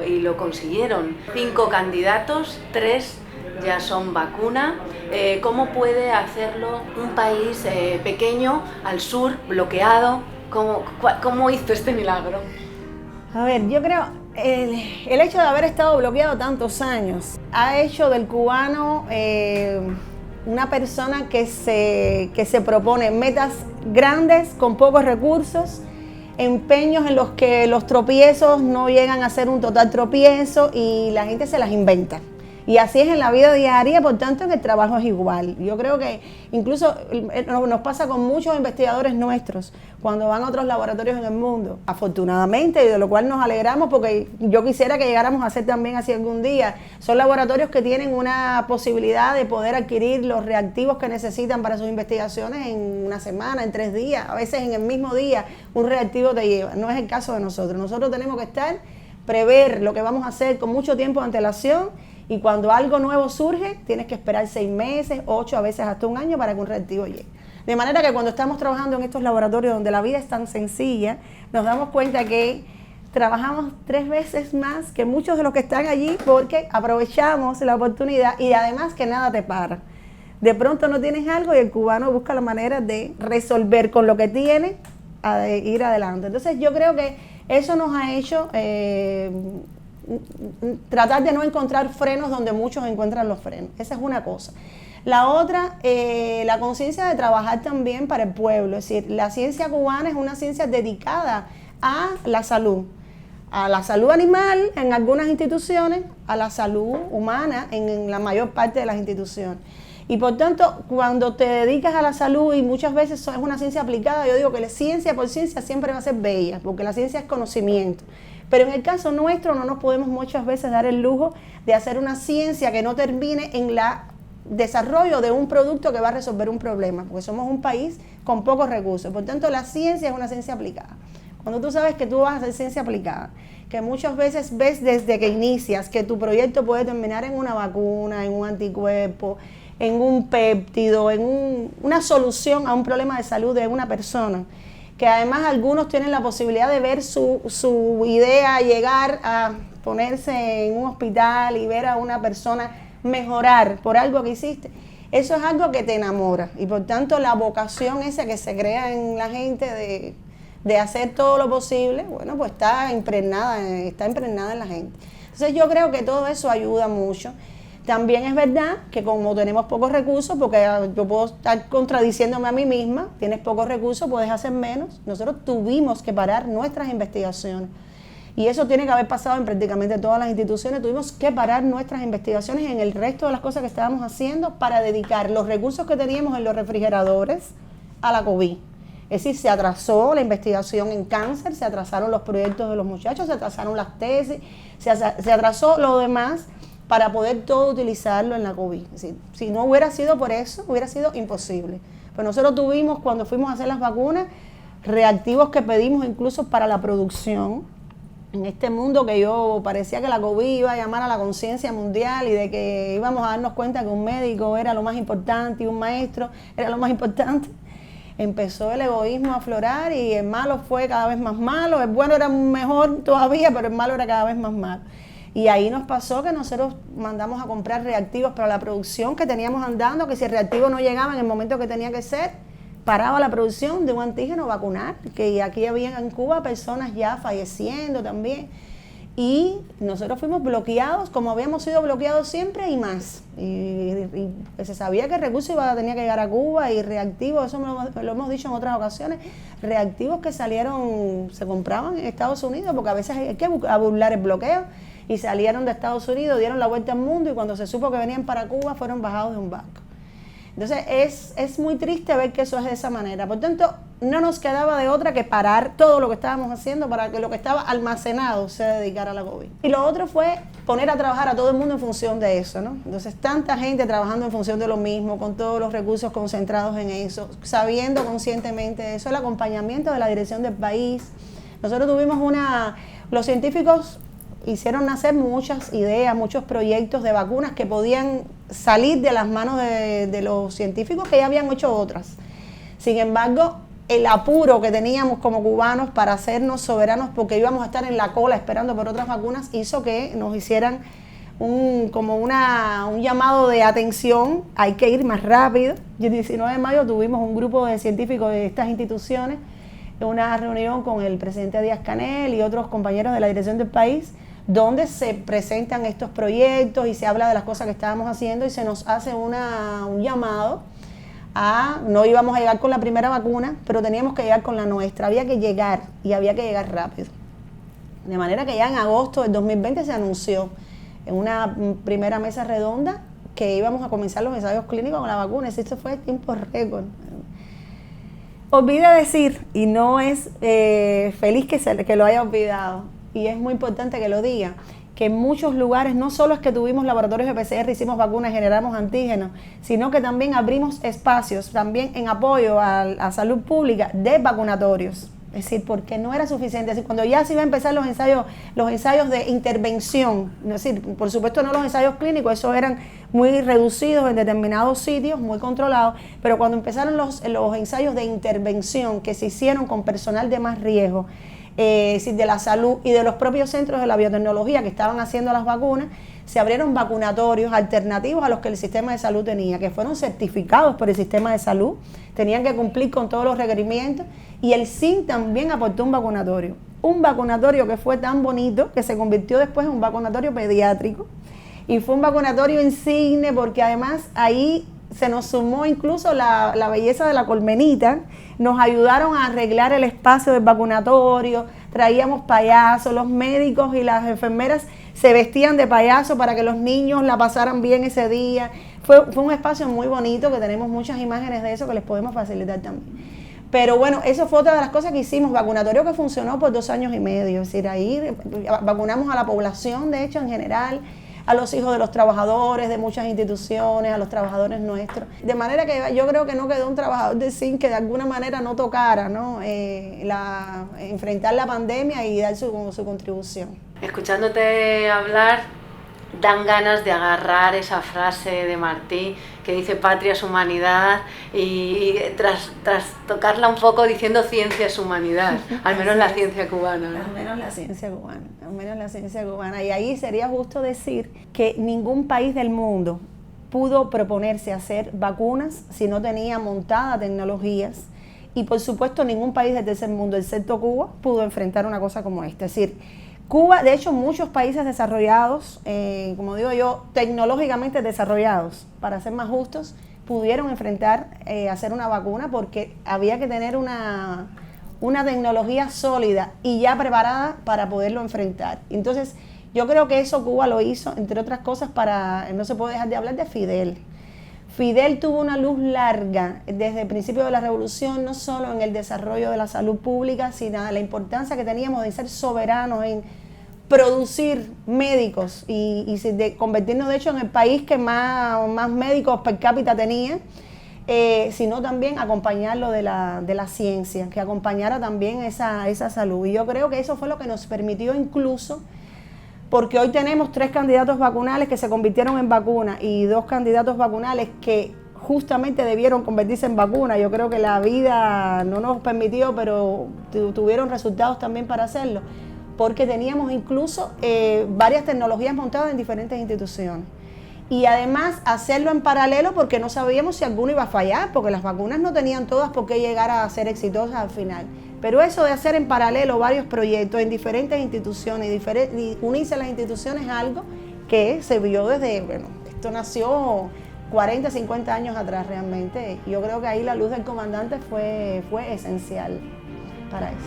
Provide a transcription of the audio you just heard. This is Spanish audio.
Y lo consiguieron. 5 candidatos, 3 ya son vacuna. ¿Cómo puede hacerlo un país pequeño, al sur, bloqueado? ¿Cómo hizo este milagro? A ver, yo creo el hecho de haber estado bloqueado tantos años ha hecho del cubano una persona que se propone metas grandes con pocos recursos, empeños en los que los tropiezos no llegan a ser un total tropiezo y la gente se las inventa. Y así es en la vida diaria, por tanto en el trabajo es igual. Yo creo que incluso nos pasa con muchos investigadores nuestros cuando van a otros laboratorios en el mundo. Afortunadamente, y de lo cual nos alegramos porque yo quisiera que llegáramos a ser también así algún día. Son laboratorios que tienen una posibilidad de poder adquirir los reactivos que necesitan para sus investigaciones en una semana, en 3 días. A veces en el mismo día un reactivo te lleva. No es el caso de nosotros. Nosotros tenemos que prever lo que vamos a hacer con mucho tiempo de antelación. Y cuando algo nuevo surge, tienes que esperar 6 meses, 8, a veces hasta un año para que un reactivo llegue. De manera que cuando estamos trabajando en estos laboratorios donde la vida es tan sencilla, nos damos cuenta que trabajamos 3 veces más que muchos de los que están allí porque aprovechamos la oportunidad y además que nada te para. De pronto no tienes algo y el cubano busca la manera de resolver con lo que tiene, a ir adelante. Entonces yo creo que eso nos ha hecho tratar de no encontrar frenos donde muchos encuentran los frenos. Esa es una cosa. La otra, la conciencia de trabajar también para el pueblo. Es decir, la ciencia cubana es una ciencia dedicada a la salud animal en algunas instituciones, a la salud humana en la mayor parte de las instituciones. Y por tanto, cuando te dedicas a la salud y muchas veces es una ciencia aplicada, yo digo que la ciencia por ciencia siempre va a ser bella, porque la ciencia es conocimiento. Pero en el caso nuestro no nos podemos muchas veces dar el lujo de hacer una ciencia que no termine en el desarrollo de un producto que va a resolver un problema, porque somos un país con pocos recursos. Por tanto, la ciencia es una ciencia aplicada. Cuando tú sabes que tú vas a hacer ciencia aplicada, que muchas veces ves desde que inicias que tu proyecto puede terminar en una vacuna, en un anticuerpo, en un péptido, en una solución a un problema de salud de una persona, que además algunos tienen la posibilidad de ver su idea llegar a ponerse en un hospital y ver a una persona mejorar por algo que hiciste. Eso es algo que te enamora y por tanto la vocación esa que se crea en la gente de hacer todo lo posible, bueno, pues está impregnada en la gente. Entonces yo creo que todo eso ayuda mucho. También es verdad que como tenemos pocos recursos, porque yo puedo estar contradiciéndome a mí misma, tienes pocos recursos, puedes hacer menos. Nosotros tuvimos que parar nuestras investigaciones. Y eso tiene que haber pasado en prácticamente todas las instituciones. Tuvimos que parar nuestras investigaciones en el resto de las cosas que estábamos haciendo para dedicar los recursos que teníamos en los refrigeradores a la COVID. Es decir, se atrasó la investigación en cáncer, se atrasaron los proyectos de los muchachos, se atrasaron las tesis, se atrasó lo demás para poder todo utilizarlo en la COVID. Es decir, si no hubiera sido por eso, hubiera sido imposible. Pero nosotros tuvimos, cuando fuimos a hacer las vacunas, reactivos que pedimos incluso para la producción. En este mundo que yo parecía que la COVID iba a llamar a la conciencia mundial y de que íbamos a darnos cuenta que un médico era lo más importante y un maestro era lo más importante, empezó el egoísmo a aflorar y el malo fue cada vez más malo, el bueno era mejor todavía, pero el malo era cada vez más malo. Y ahí nos pasó que nosotros mandamos a comprar reactivos para la producción que teníamos andando, que si el reactivo no llegaba en el momento que tenía que ser, paraba la producción de un antígeno vacunal, que aquí había en Cuba personas ya falleciendo también. Y nosotros fuimos bloqueados, como habíamos sido bloqueados siempre y más. Y se sabía que el recurso tenía que llegar a Cuba y reactivos, eso lo hemos dicho en otras ocasiones, reactivos que salieron, se compraban en Estados Unidos, porque a veces hay que burlar el bloqueo. Y salieron de Estados Unidos, dieron la vuelta al mundo y cuando se supo que venían para Cuba fueron bajados de un barco. Entonces es muy triste ver que eso es de esa manera. Por tanto, no nos quedaba de otra que parar todo lo que estábamos haciendo para que lo que estaba almacenado se dedicara a la COVID. Y lo otro fue poner a trabajar a todo el mundo en función de eso, ¿no? Entonces, tanta gente trabajando en función de lo mismo, con todos los recursos concentrados en eso, sabiendo conscientemente eso, el acompañamiento de la dirección del país. Nosotros tuvimos los científicos hicieron nacer muchas ideas, muchos proyectos de vacunas que podían salir de las manos de los científicos que ya habían hecho otras. Sin embargo, el apuro que teníamos como cubanos para hacernos soberanos porque íbamos a estar en la cola esperando por otras vacunas, hizo que nos hicieran un llamado de atención, hay que ir más rápido. Y el 19 de mayo tuvimos un grupo de científicos de estas instituciones, una reunión con el presidente Díaz-Canel y otros compañeros de la dirección del país, donde se presentan estos proyectos y se habla de las cosas que estábamos haciendo y se nos hace un llamado no íbamos a llegar con la primera vacuna, pero teníamos que llegar con la nuestra, había que llegar y había que llegar rápido. De manera que ya en agosto del 2020 se anunció en una primera mesa redonda que íbamos a comenzar los ensayos clínicos con la vacuna. Esto fue tiempo récord. Olvidé decir, y no es feliz que lo haya olvidado, y es muy importante que lo diga, que en muchos lugares no solo es que tuvimos laboratorios de PCR, hicimos vacunas, generamos antígenos, sino que también abrimos espacios también en apoyo a salud pública de vacunatorios. Es decir, porque no era suficiente. Es decir, cuando ya se iban a empezar los ensayos de intervención, es decir, por supuesto no los ensayos clínicos, esos eran muy reducidos en determinados sitios, muy controlados, pero cuando empezaron los ensayos de intervención que se hicieron con personal de más riesgo, es decir, de la salud y de los propios centros de la biotecnología que estaban haciendo las vacunas, se abrieron vacunatorios alternativos a los que el sistema de salud tenía, que fueron certificados por el sistema de salud, tenían que cumplir con todos los requerimientos, y el SIN también aportó un vacunatorio que fue tan bonito que se convirtió después en un vacunatorio pediátrico, y fue un vacunatorio insigne porque además ahí se nos sumó incluso la belleza de la colmenita, nos ayudaron a arreglar el espacio del vacunatorio, traíamos payasos, los médicos y las enfermeras se vestían de payaso para que los niños la pasaran bien ese día. Fue un espacio muy bonito, que tenemos muchas imágenes de eso que les podemos facilitar también. Pero bueno, eso fue otra de las cosas que hicimos, vacunatorio que funcionó por 2 años y medio, es decir, ahí vacunamos a la población, de hecho, en general, a los hijos de los trabajadores de muchas instituciones, a los trabajadores nuestros. De manera que yo creo que no quedó un trabajador de SIN que de alguna manera no tocara, ¿no? Enfrentar la pandemia y dar su contribución. Escuchándote hablar, dan ganas de agarrar esa frase de Martí que dice patria es humanidad y tras tocarla un poco diciendo ciencia es humanidad, al menos la ciencia cubana, ¿no? Al menos la ciencia cubana. Y ahí sería justo decir que ningún país del mundo pudo proponerse hacer vacunas si no tenía montada tecnologías, y por supuesto ningún país del tercer mundo, excepto Cuba, pudo enfrentar una cosa como esta. Es decir, Cuba, de hecho, muchos países desarrollados, como digo yo, tecnológicamente desarrollados, para ser más justos, pudieron enfrentar hacer una vacuna porque había que tener una tecnología sólida y ya preparada para poderlo enfrentar. Entonces, yo creo que eso Cuba lo hizo, entre otras cosas, no se puede dejar de hablar de Fidel. Fidel tuvo una luz larga desde el principio de la revolución, no solo en el desarrollo de la salud pública, sino la importancia que teníamos de ser soberanos en producir médicos y de convertirnos de hecho en el país que más médicos per cápita tenía, sino también acompañarlo de la ciencia, que acompañara también esa salud. Y yo creo que eso fue lo que nos permitió incluso, porque hoy tenemos 3 candidatos vacunales que se convirtieron en vacuna y 2 candidatos vacunales que justamente debieron convertirse en vacuna. Yo creo que la vida no nos permitió, pero tuvieron resultados también para hacerlo, porque teníamos incluso varias tecnologías montadas en diferentes instituciones. Y además hacerlo en paralelo porque no sabíamos si alguno iba a fallar, porque las vacunas no tenían todas por qué llegar a ser exitosas al final. Pero eso de hacer en paralelo varios proyectos en diferentes instituciones y unirse a las instituciones es algo que se vio esto nació 40, 50 años atrás realmente. Yo creo que ahí la luz del comandante fue esencial para eso.